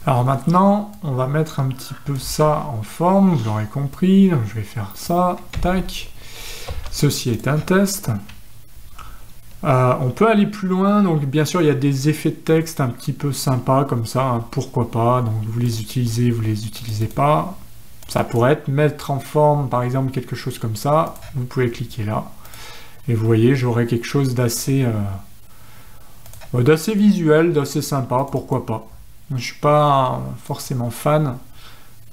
Alors maintenant, on va mettre un petit peu ça en forme, vous l'aurez compris, donc je vais faire ça, tac. Ceci est un test. On peut aller plus loin, donc bien sûr il y a des effets de texte un petit peu sympas comme ça, hein, pourquoi pas, donc vous les utilisez pas. Ça pourrait être mettre en forme par exemple quelque chose comme ça, vous pouvez cliquer là, et vous voyez j'aurai quelque chose d'assez visuel, d'assez sympa, pourquoi pas. Je suis pas forcément fan,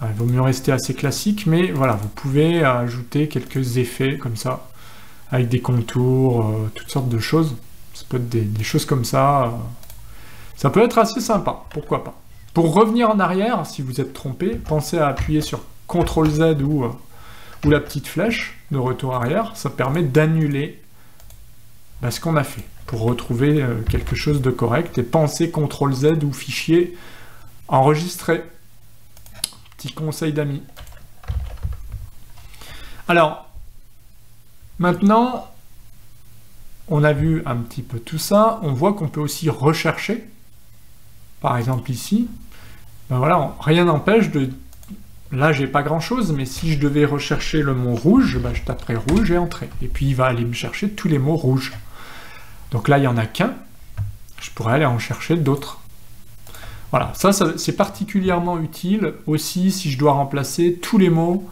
il vaut mieux rester assez classique, mais voilà, vous pouvez ajouter quelques effets comme ça, avec des contours, toutes sortes de choses. Ça peut être des choses comme ça. Ça peut être assez sympa, pourquoi pas. Pour revenir en arrière, si vous êtes trompé, pensez à appuyer sur CTRL Z ou la petite flèche de retour arrière. Ça permet d'annuler ce qu'on a fait, pour retrouver quelque chose de correct. Et pensez CTRL Z ou fichier enregistré. Petit conseil d'amis. Alors, maintenant, on a vu un petit peu tout ça, on voit qu'on peut aussi rechercher, par exemple ici, ben voilà, rien n'empêche de... Là, j'ai pas grand-chose, mais si je devais rechercher le mot rouge, ben, je taperais rouge et entrée. Et puis, il va aller me chercher tous les mots rouges. Donc là, il n'y en a qu'un, je pourrais aller en chercher d'autres. Voilà, ça c'est particulièrement utile aussi si je dois remplacer tous les mots,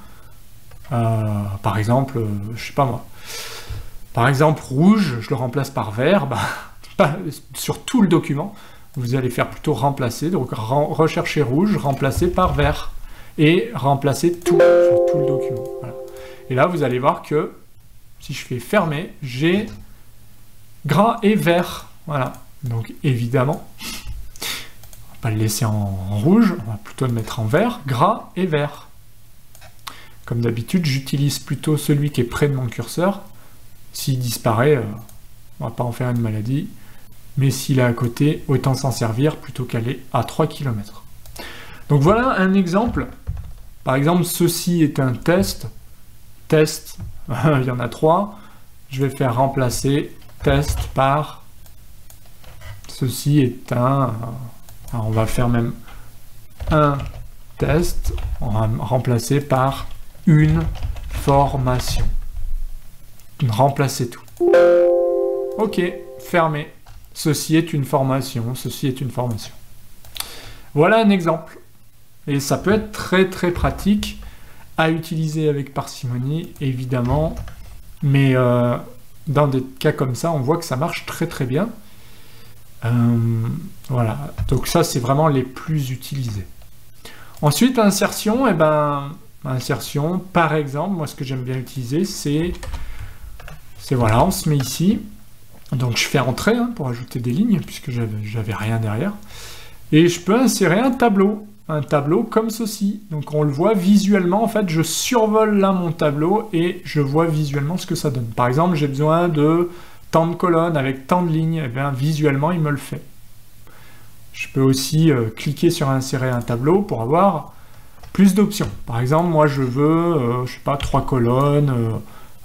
par exemple, je sais pas moi, par exemple rouge, je le remplace par vert, sur tout le document, vous allez faire plutôt remplacer, donc rechercher rouge, remplacer par vert, et remplacer tout sur tout le document. Voilà. Et là, vous allez voir que, si je fais fermer, j'ai gras et vert, voilà. Donc évidemment, on va pas le laisser en rouge, on va plutôt le mettre en vert, gras et vert. Comme d'habitude, j'utilise plutôt celui qui est près de mon curseur. S'il disparaît, on va pas en faire une maladie, mais s'il est à côté, autant s'en servir plutôt qu'aller à 3 km. Donc voilà un exemple. Par exemple, ceci est un test. Test, il y en a 3. Je vais faire remplacer test par ceci est un... Alors on va faire même un test, on va remplacer par une formation. Remplacer tout. Ok, fermé. Ceci est une formation, ceci est une formation. Voilà un exemple. Et ça peut être très très pratique à utiliser avec parcimonie, évidemment. Mais dans des cas comme ça, on voit que ça marche très très bien. Voilà, donc ça c'est vraiment les plus utilisés. Ensuite, insertion, et insertion, par exemple, moi ce que j'aime bien utiliser, c'est voilà, on se met ici, donc je fais entrer pour ajouter des lignes, puisque j'avais rien derrière, et je peux insérer un tableau comme ceci, donc on le voit visuellement, en fait, je survole là mon tableau, et je vois visuellement ce que ça donne. Par exemple, j'ai besoin de tant de colonnes avec tant de lignes, et bien visuellement il me le fait. Je peux aussi cliquer sur insérer un tableau pour avoir plus d'options. Par exemple, moi je veux, je sais pas, 3 colonnes,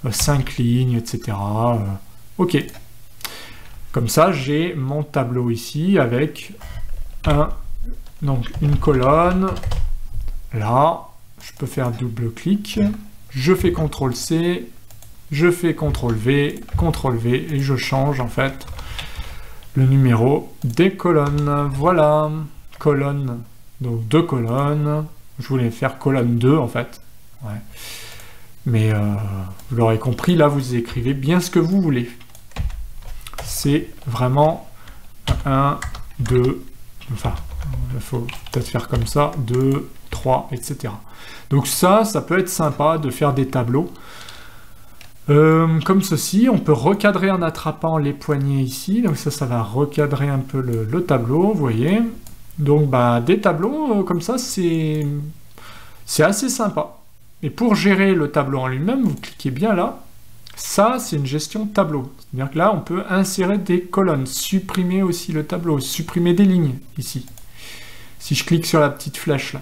5 lignes, etc. Ok. Comme ça, j'ai mon tableau ici avec donc une colonne. Là, je peux faire double-clic. Je fais CTRL-C. Je fais CTRL-V, CTRL-V, et je change en fait le numéro des colonnes. Voilà, colonne, donc 2 colonnes. Je voulais faire colonne 2 en fait. Ouais. Mais vous l'aurez compris, là vous écrivez bien ce que vous voulez. C'est vraiment 1, 2, enfin, il faut peut-être faire comme ça, 2, 3, etc. Donc ça peut être sympa de faire des tableaux. Comme ceci, on peut recadrer en attrapant les poignées ici, donc ça va recadrer un peu le tableau, vous voyez. Donc des tableaux comme ça, c'est assez sympa. Et pour gérer le tableau en lui-même, vous cliquez bien là, ça c'est une gestion de tableau. C'est-à-dire que là, on peut insérer des colonnes, supprimer aussi le tableau, supprimer des lignes ici. Si je clique sur la petite flèche là,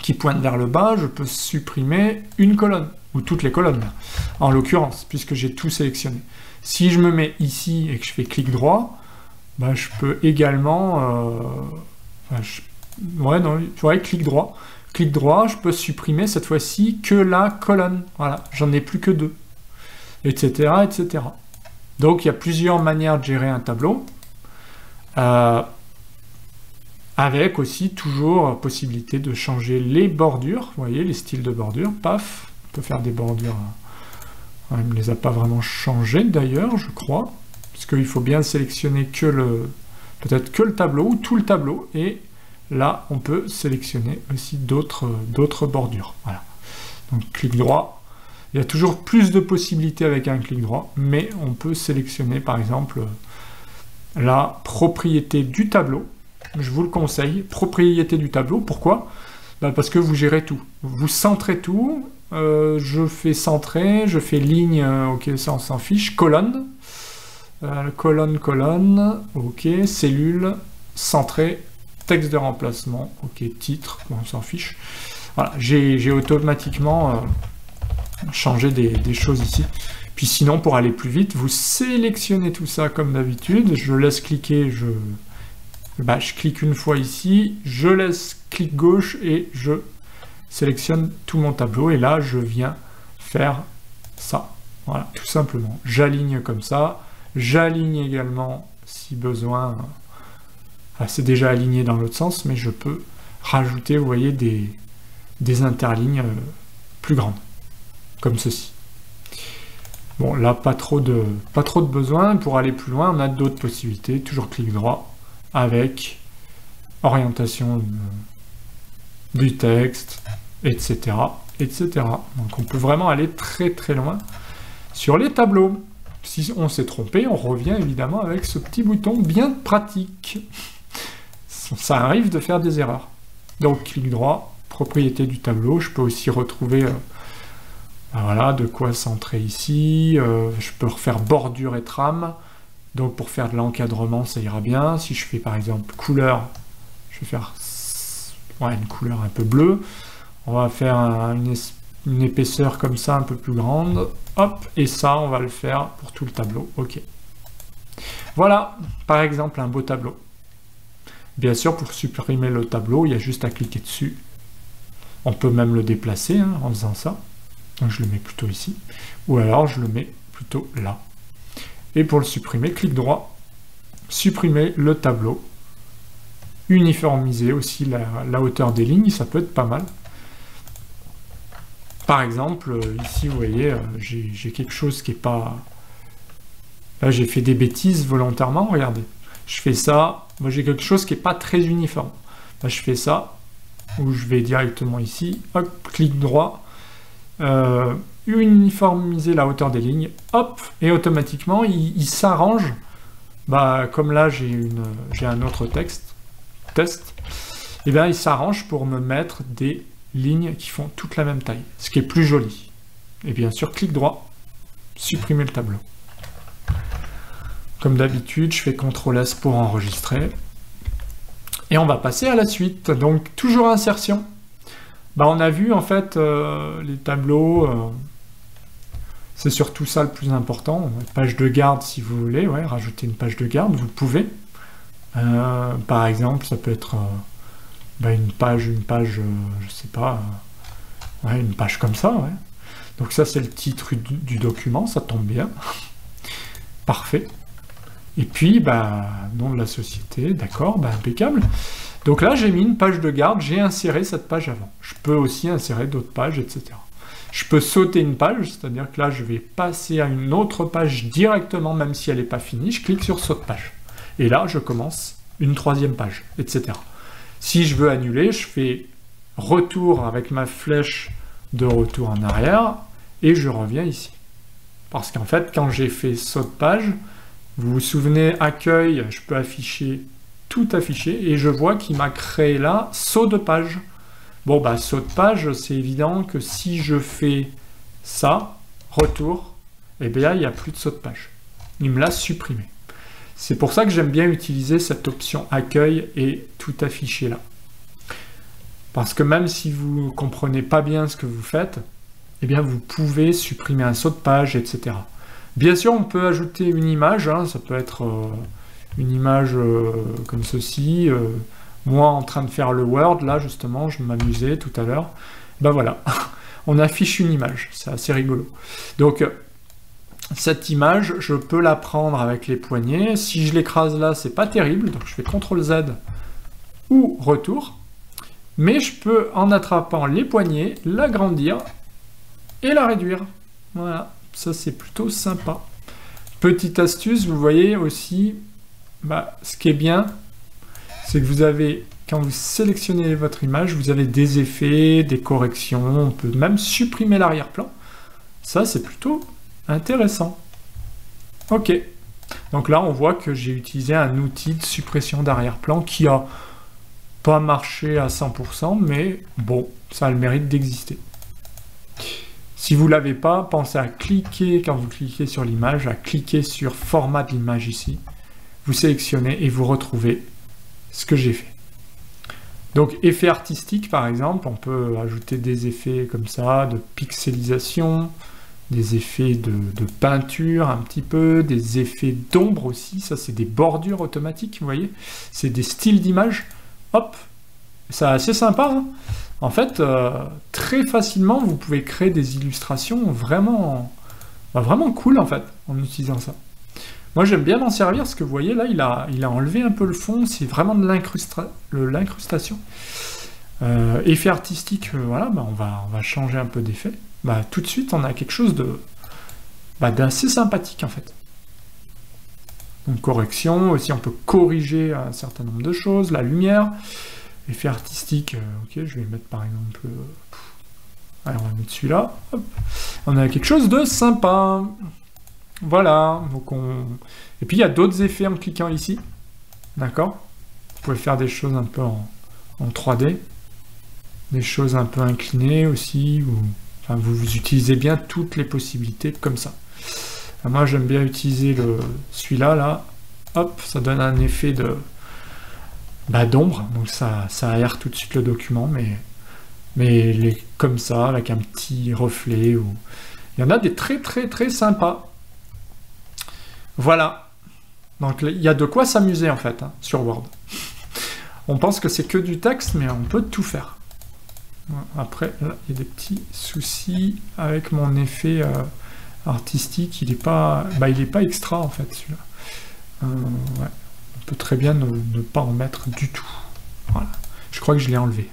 qui pointe vers le bas, je peux supprimer une colonne, ou toutes les colonnes, en l'occurrence, puisque j'ai tout sélectionné. Si je me mets ici et que je fais clic droit, je peux également... Ouais, non, ouais, clic droit. Clic droit, je peux supprimer cette fois-ci que la colonne. Voilà, j'en ai plus que 2. Etc., etc. Donc, il y a plusieurs manières de gérer un tableau. Avec aussi toujours possibilité de changer les bordures. Vous voyez, les styles de bordure. Paf, on peut faire des bordures. Il ne les a pas vraiment changées d'ailleurs, je crois. Parce qu'il faut bien sélectionner que peut-être que le tableau ou tout le tableau. Et là, on peut sélectionner aussi d'autres bordures. Voilà. Donc, clic droit. Il y a toujours plus de possibilités avec un clic droit, mais on peut sélectionner, par exemple, la propriété du tableau. Je vous le conseille, propriété du tableau. Pourquoi? Parce que vous gérez tout. Vous centrez tout. Je fais centrer, je fais ligne, ok, ça on s'en fiche. Colonne, colonne, ok. Cellule, centré, texte de remplacement, ok. Titre, bon, on s'en fiche. Voilà, j'ai automatiquement changé des choses ici. Puis sinon, pour aller plus vite, vous sélectionnez tout ça comme d'habitude. Je laisse cliquer, je clique une fois ici, je laisse clic gauche et je sélectionne tout mon tableau. Et là, je viens faire ça. Voilà, tout simplement. J'aligne comme ça. J'aligne également, si besoin. Enfin, c'est déjà aligné dans l'autre sens, mais je peux rajouter, vous voyez, des interlignes plus grandes. Comme ceci. Bon, là, pas trop de besoin. Pour aller plus loin, on a d'autres possibilités. Toujours clic droit avec orientation du texte, etc., etc. Donc, on peut vraiment aller très, très loin sur les tableaux. Si on s'est trompé, on revient évidemment avec ce petit bouton bien pratique. Ça arrive de faire des erreurs. Donc, clic droit, propriété du tableau. Je peux aussi retrouver... voilà, de quoi centrer ici. Je peux refaire bordure et trame. Donc pour faire de l'encadrement, ça ira bien. Si je fais par exemple couleur, je vais faire une couleur un peu bleue. On va faire une épaisseur comme ça, un peu plus grande. Hop, et ça, on va le faire pour tout le tableau. Ok. Voilà, par exemple, un beau tableau. Bien sûr, pour supprimer le tableau, il y a juste à cliquer dessus. On peut même le déplacer en faisant ça. Donc je le mets plutôt ici, ou alors je le mets plutôt là. Et pour le supprimer, clic droit, supprimer le tableau, uniformiser aussi la hauteur des lignes, ça peut être pas mal. Par exemple, ici vous voyez, j'ai quelque chose qui est pas... Là j'ai fait des bêtises volontairement, regardez. Je fais ça, moi j'ai quelque chose qui n'est pas très uniforme. Là je fais ça, ou je vais directement ici, hop, clic droit, uniformiser la hauteur des lignes, hop, et automatiquement il s'arrange. Comme là j'ai un autre test, et bien il s'arrange pour me mettre des lignes qui font toute la même taille, ce qui est plus joli. Et bien sûr, clic droit, supprimer le tableau. Comme d'habitude, je fais CTRL S pour enregistrer. Et on va passer à la suite. Donc toujours insertion. On a vu en fait les tableaux, c'est surtout ça le plus important. Page de garde si vous voulez, rajouter une page de garde, vous pouvez. Par exemple, ça peut être une page, je sais pas, une page comme ça. Donc ça c'est le titre du document, ça tombe bien. Parfait. Et puis, nom de la société, d'accord, impeccable. Donc là, j'ai mis une page de garde, j'ai inséré cette page avant. Je peux aussi insérer d'autres pages, etc. Je peux sauter une page, c'est-à-dire que là, je vais passer à une autre page directement, même si elle n'est pas finie. Je clique sur saute page. Et là, je commence une troisième page, etc. Si je veux annuler, je fais retour avec ma flèche de retour en arrière, et je reviens ici. Parce qu'en fait, quand j'ai fait saute page, vous vous souvenez, accueil, je peux afficher, tout afficher, et je vois qu'il m'a créé là saut de page. Bon, saut de page, c'est évident que si je fais ça, retour, eh bien, il n'y a plus de saut de page. Il me l'a supprimé. C'est pour ça que j'aime bien utiliser cette option accueil et tout afficher là. Parce que même si vous ne comprenez pas bien ce que vous faites, eh bien, vous pouvez supprimer un saut de page, etc. Bien sûr, on peut ajouter une image, ça peut être une image comme ceci, Moi, en train de faire le Word, là, justement, je m'amusais tout à l'heure. Ben voilà, on affiche une image, c'est assez rigolo. Donc, cette image, je peux la prendre avec les poignets. Si je l'écrase là, c'est pas terrible, donc je fais CTRL-Z ou retour. Mais je peux, en attrapant les poignets, l'agrandir et la réduire. Voilà, ça c'est plutôt sympa. Petite astuce, vous voyez aussi, ce qui est bien, c'est que vous avez, quand vous sélectionnez votre image, vous avez des effets, des corrections, on peut même supprimer l'arrière-plan. Ça, c'est plutôt intéressant. Ok. Donc là, on voit que j'ai utilisé un outil de suppression d'arrière-plan qui a pas marché à 100%, mais bon, ça a le mérite d'exister. Si vous ne l'avez pas, pensez à cliquer, quand vous cliquez sur l'image, à cliquer sur format de l'image ici. Vous sélectionnez et vous retrouvez ce que j'ai fait. Donc, effet artistique, par exemple, on peut ajouter des effets comme ça, de pixelisation, des effets de peinture un petit peu, des effets d'ombre aussi, ça c'est des bordures automatiques, vous voyez, c'est des styles d'image. Hop, c'est assez sympa, hein. En fait, très facilement, vous pouvez créer des illustrations vraiment, vraiment cool, en fait, en utilisant ça. Moi, j'aime bien m'en servir, parce que vous voyez, là, il a enlevé un peu le fond, c'est vraiment de l'incrustation. Effet artistique, voilà, on va changer un peu d'effet. Tout de suite, on a quelque chose d'assez sympathique, en fait. Donc correction, aussi on peut corriger un certain nombre de choses, la lumière, effet artistique, ok, je vais mettre par exemple, allez, on va mettre celui-là, on a quelque chose de sympa, voilà, donc et puis il y a d'autres effets en cliquant ici, d'accord, vous pouvez faire des choses un peu en 3D, des choses un peu inclinées aussi, enfin, vous utilisez bien toutes les possibilités comme ça. Moi, j'aime bien utiliser celui-là, là. Hop, ça donne un effet d'ombre, donc ça aère tout de suite le document, mais comme ça, avec un petit reflet. Il y en a des très très très sympas. Voilà. Donc il y a de quoi s'amuser en fait, hein, sur Word. On pense que c'est que du texte, mais on peut tout faire. Après, là, il y a des petits soucis avec mon effet artistique, il n'est pas extra en fait celui-là. Ouais. On peut très bien ne pas en mettre du tout. Voilà. Je crois que je l'ai enlevé.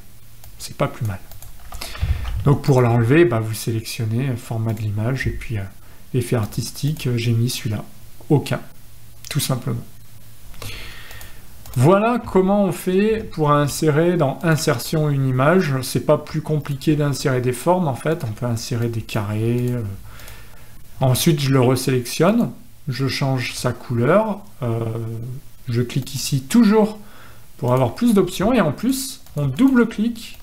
C'est pas plus mal. Donc pour l'enlever, vous sélectionnez format de l'image et puis effet artistique, j'ai mis celui-là. Aucun. Tout simplement. Voilà comment on fait pour insérer dans insertion une image. C'est pas plus compliqué d'insérer des formes en fait. On peut insérer des carrés. Ensuite, je le resélectionne, je change sa couleur, je clique ici toujours pour avoir plus d'options, et en plus, on double-clique,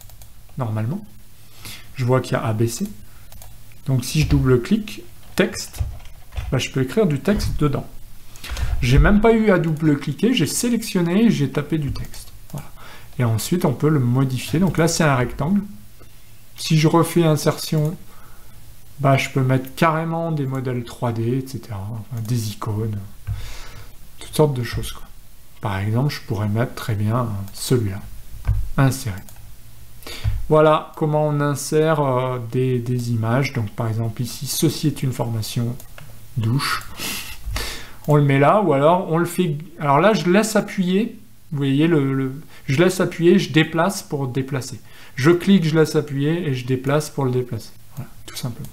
normalement, je vois qu'il y a ABC, donc si je double-clique, texte, je peux écrire du texte dedans. J'ai même pas eu à double-cliquer, j'ai sélectionné, j'ai tapé du texte. Voilà. Et ensuite, on peut le modifier, donc là, c'est un rectangle. Si je refais insertion, je peux mettre carrément des modèles 3D, etc., enfin, des icônes, toutes sortes de choses, quoi. Par exemple, je pourrais mettre très bien celui-là, insérer. Voilà comment on insère des images. Donc par exemple ici, ceci est une formation douche. On le met là, ou alors on le fait... Alors là, je laisse appuyer, vous voyez, je laisse appuyer, je déplace pour déplacer. Je clique, je laisse appuyer, et je déplace pour le déplacer. Voilà, tout simplement.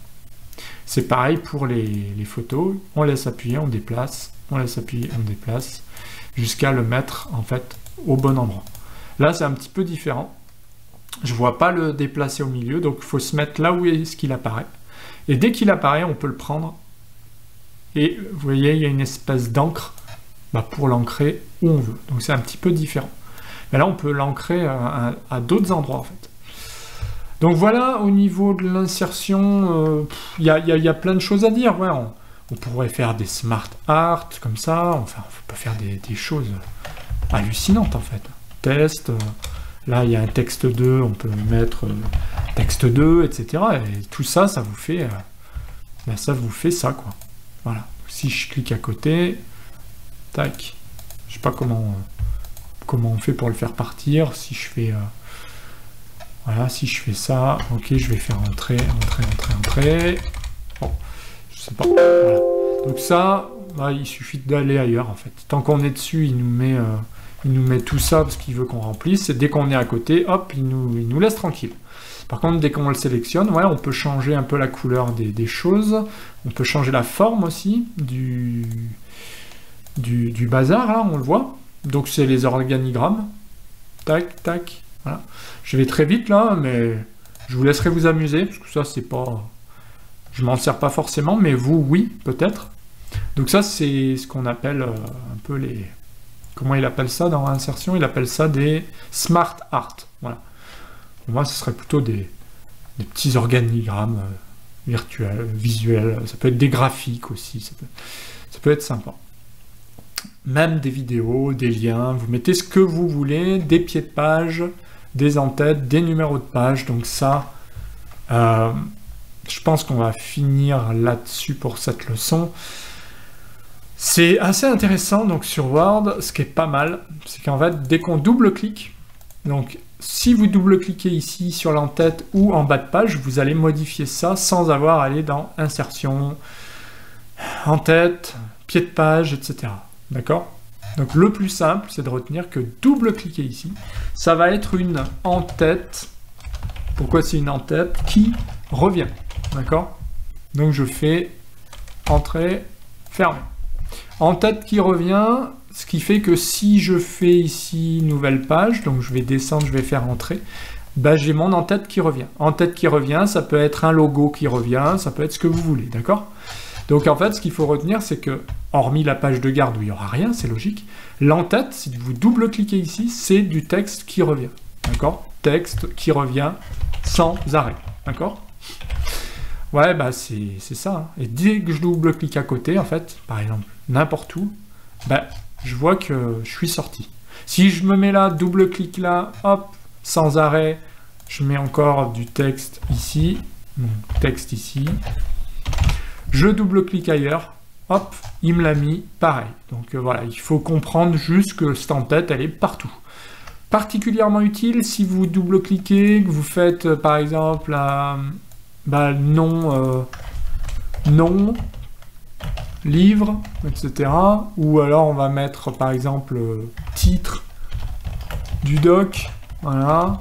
C'est pareil pour les photos, on laisse appuyer, on déplace, on laisse appuyer, on déplace, jusqu'à le mettre en fait au bon endroit. Là c'est un petit peu différent, je vois pas le déplacer au milieu, donc il faut se mettre là où est-ce qu'il apparaît, et dès qu'il apparaît on peut le prendre, et vous voyez il y a une espèce d'encre pour l'ancrer où on veut, donc c'est un petit peu différent. Mais là on peut l'ancrer à d'autres endroits en fait. Donc voilà, au niveau de l'insertion, il y a plein de choses à dire. Ouais, on pourrait faire des smart art comme ça, enfin, on peut faire des choses hallucinantes en fait. Test, là il y a un texte 2, on peut mettre texte 2, etc. Et tout ça, ça vous fait ça, quoi. Voilà. Si je clique à côté, tac, je sais pas comment comment on fait pour le faire partir. Si je fais... voilà, si je fais ça, ok, je vais faire entrer. Bon, je sais pas. Voilà. Donc ça, bah, il suffit d'aller ailleurs en fait. Tant qu'on est dessus, il nous met tout ça parce qu'il veut qu'on remplisse. Et dès qu'on est à côté, hop, il nous laisse tranquille. Par contre, dès qu'on le sélectionne, ouais, on peut changer un peu la couleur des choses. On peut changer la forme aussi du bazar, là, on le voit. Donc c'est les organigrammes. Tac, tac. Voilà. Je vais très vite là, mais je vous laisserai vous amuser, parce que ça, c'est pas... Je m'en sers pas forcément, mais vous, oui, peut-être. Donc ça, c'est ce qu'on appelle un peu les... Comment il appelle ça dans l'insertion? Il appelle ça des smart art. Voilà. Pour moi, ce serait plutôt des petits organigrammes virtuels, visuels. Ça peut être des graphiques aussi. Ça peut être sympa. Même des vidéos, des liens. Vous mettez ce que vous voulez, des pieds de page, des en-têtes, des numéros de page. Donc ça, je pense qu'on va finir là-dessus pour cette leçon. C'est assez intéressant donc sur Word. Ce qui est pas mal, c'est qu'en fait, dès qu'on double-clique, donc si vous double-cliquez ici sur l'en-tête ou en bas de page, vous allez modifier ça sans avoir à aller dans Insertion, en-tête, pied de page, etc. D'accord? Donc le plus simple, c'est de retenir que double-cliquer ici, ça va être une en-tête. Pourquoi c'est une en-tête? Qui revient. D'accord? Donc je fais Entrée, fermer. En-tête qui revient, ce qui fait que si je fais ici nouvelle page, donc je vais descendre, je vais faire Entrée, ben j'ai mon en-tête qui revient. En-tête qui revient, ça peut être un logo qui revient, ça peut être ce que vous voulez, d'accord? Donc en fait, ce qu'il faut retenir, c'est que, hormis la page de garde où il n'y aura rien, c'est logique, l'en-tête, si vous double-cliquez ici, c'est du texte qui revient, d'accord? Texte qui revient sans arrêt, d'accord? Ouais, bah c'est ça. Hein. Et dès que je double-clique à côté, en fait, par exemple, n'importe où, bah, je vois que je suis sorti. Si je me mets là, double-clic là, hop, sans arrêt, je mets encore du texte ici, texte ici, je double-clique ailleurs, hop, il me l'a mis, pareil. Donc voilà, il faut comprendre juste que cette en-tête, elle est partout. Particulièrement utile si vous double-cliquez, que vous faites par exemple nom, livre, etc. Ou alors on va mettre par exemple titre du doc, voilà,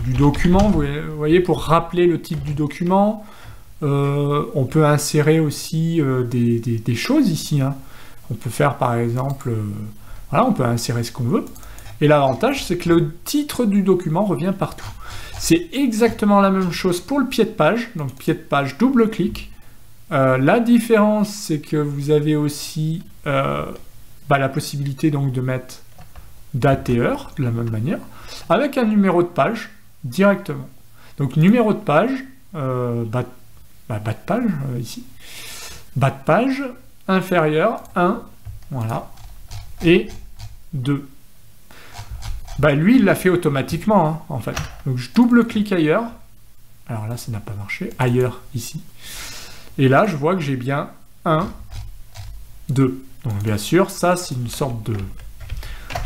du document, vous voyez, pour rappeler le titre du document. On peut insérer aussi des choses ici. Hein. On peut faire par exemple, voilà, on peut insérer ce qu'on veut. Et l'avantage, c'est que le titre du document revient partout. C'est exactement la même chose pour le pied de page. Donc pied de page, double-clic. La différence, c'est que vous avez aussi la possibilité donc de mettre date et heure, de la même manière, avec un numéro de page directement. Donc numéro de page, bas de page, ici, bas de page, inférieur, 1, voilà, et 2. Bah lui, il l'a fait automatiquement, hein, en fait. Donc je double-clique ailleurs, alors là, ça n'a pas marché, ailleurs, ici, et là, je vois que j'ai bien 1, 2. Donc bien sûr, ça, c'est une sorte de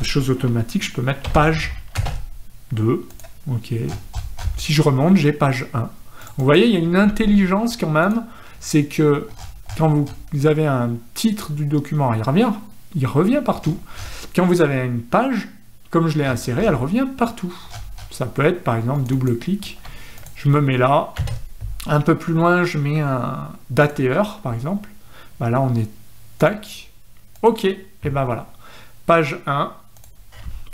chose automatique, je peux mettre page 2, ok. Si je remonte, j'ai page 1. Vous voyez, il y a une intelligence quand même, c'est que quand vous avez un titre du document, il revient partout. Quand vous avez une page, comme je l'ai insérée, elle revient partout. Ça peut être, par exemple, double-clic, je me mets là, un peu plus loin, je mets un date et heure, par exemple. Bah là, on est tac, ok, et ben voilà. Page 1,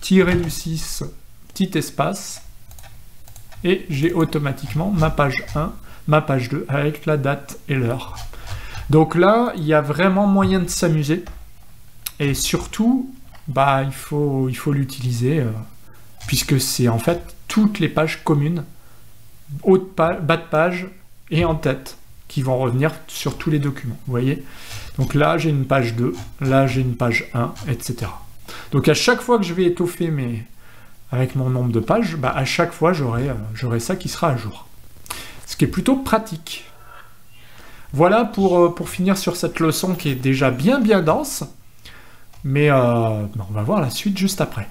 tiré du 6, petit espace, et j'ai automatiquement ma page 1, ma page 2 avec la date et l'heure. Donc là, il y a vraiment moyen de s'amuser et surtout, bah, il faut l'utiliser puisque c'est en fait toutes les pages communes, bas de page et en tête qui vont revenir sur tous les documents. Vous voyez? Donc là, j'ai une page 2, là, j'ai une page 1, etc. Donc à chaque fois que je vais étoffer avec mon nombre de pages, bah, à chaque fois, j'aurai ça qui sera à jour. Ce qui est plutôt pratique. Voilà pour finir sur cette leçon qui est déjà bien dense. Mais on va voir la suite juste après.